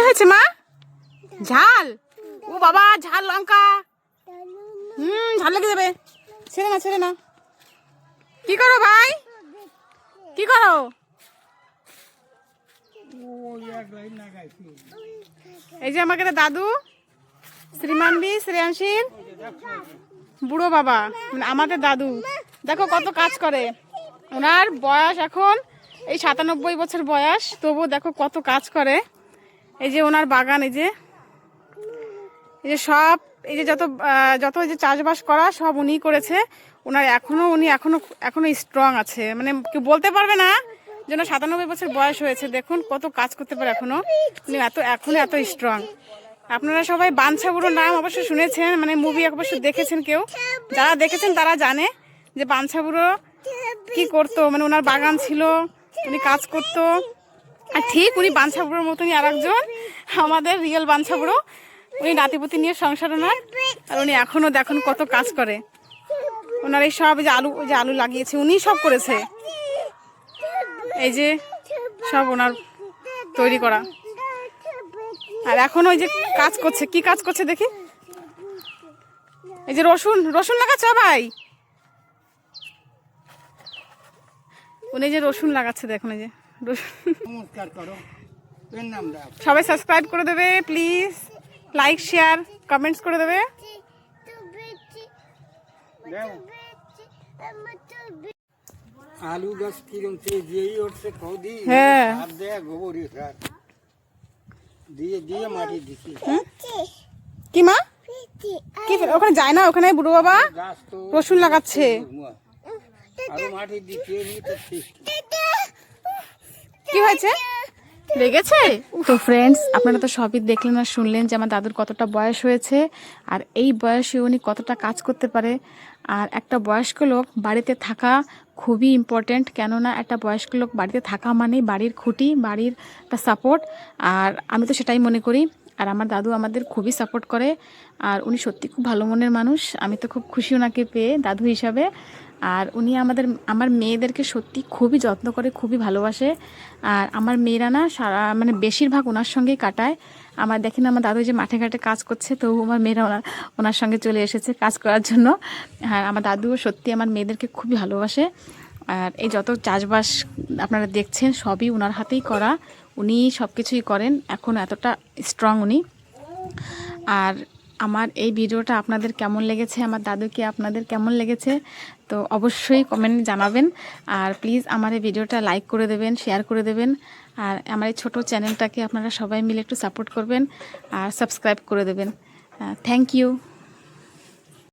হয়েছে মা? ঝাল? ও বাবা, ঝাল লঙ্কা। ঝাল লেগে যাবে। ছেড়ে না। কি করো ভাই? কি করো? এই যে আমাকে দাদু, শ্রীমানবি, শ্রেয়াংশীর বুড়ো বাবা, মানে আমাদের দাদু। দেখো কত কাজ করে। ওনার বয়স এখন এই 97 বছর বয়স, তবু দেখো কত কাজ করে। এই যে ওনার বাগান, এই যে সব, এই যে যত এই যে চাষবাস করা সব উনিই করেছে। উনি এখনো স্ট্রং আছে, মানে কেউ বলতে পারবে না যেন 97 বছর বয়স হয়েছে। দেখুন কত কাজ করতে পারে এখনো। উনি এত স্ট্রং। আপনারা সবাই বাঞ্ছা বুড়োর নাম অবশ্যই শুনেছেন, মানে মুভি অবশ্যই দেখেছেন। কেউ যারা দেখেছেন তারা জানে যে বাঞ্ছা বুড়ো কি করতো, মানে ওনার বাগান ছিল, উনি কাজ করতো। আর ঠিক উনি বাঞ্ছা বুড়োর মতনই আর একজন আমাদের রিয়েল বাঞ্ছা বুড়ো। উনি নাতিপুতি নিয়ে সংসার ওনার, আর উনি এখনো দেখুন কত কাজ করে। ওনার এই সব যে আলু লাগিয়েছে উনি সব করেছে। এই যে সব ওনার তৈরি করা। আর এখন ওই যে কাজ করছে, কি কাজ করছে দেখি। এই যে রসুন লাগাচ্ছে ভাই। উনি যে রসুন লাগাচ্ছে দেখুন, এই যে রসুন। সবাই সাবস্ক্রাইব করে দেবে প্লিজ, লাইক শেয়ার কমেন্টস করে দেবে। আলু গাছ কিরম দিয়েই উঠছে কৌদি, হ্যাঁ গোবরই সার দিয়ে মাটি দিচ্ছি। কি মা? কি ওখানে যায় না, ওখানে বুড়ো বাবা রসুন লাগাচ্ছে। মাটি দিচ্ছি। কি হয়েছে? লেগেছে? তো ফ্রেন্ডস, আপনারা তো সবই দেখলেন আর শুনলেন যে আমার দাদুর কতটা বয়স হয়েছে, আর এই বয়সে উনি কতটা কাজ করতে পারে। আর একটা বয়স্ক লোক বাড়িতে থাকা খুবই ইম্পর্ট্যান্ট, কেননা একটা বয়স্ক লোক বাড়িতে থাকা মানে বাড়ির খুঁটি, বাড়ির একটা সাপোর্ট। আর আমি তো সেটাই মনে করি। আর আমার দাদু আমাদের খুবই সাপোর্ট করে, আর উনি সত্যি খুব ভালো মনের মানুষ। আমি তো খুব খুশি ওনাকে পেয়ে দাদু হিসাবে। আর উনি আমার মেয়েদেরকে সত্যি খুবই যত্ন করে, খুবই ভালোবাসে। আর আমার মেয়েরা না মানে বেশিরভাগ ওনার সঙ্গেই কাটায়। দেখেন আমার দাদু যে মাঠে ঘাটে কাজ করছে, তো আমার মেয়েরা ওনার সঙ্গে চলে এসেছে কাজ করার জন্য। আর আমার দাদুও সত্যি আমার মেয়েদেরকে খুবই ভালোবাসে। আর এই যত চাষবাস আপনারা দেখছেন সবই ওনার হাতেই করা, উনি সব কিছুই করেন, এখন এতটা স্ট্রং উনি। আর আমার এই ভিডিওটা আপনাদের কেমন লেগেছে, আমার দাদুকে আপনাদের কেমন লেগেছে, তো অবশ্যই কমেন্ট জানাবেন। আর প্লিজ আমার এই ভিডিওটা লাইক করে দেবেন, শেয়ার করে দেবেন। আর আমার এই ছোটো চ্যানেলটাকে আপনারা সবাই মিলে একটু সাপোর্ট করবেন আর সাবস্ক্রাইব করে দেবেন। Thank you.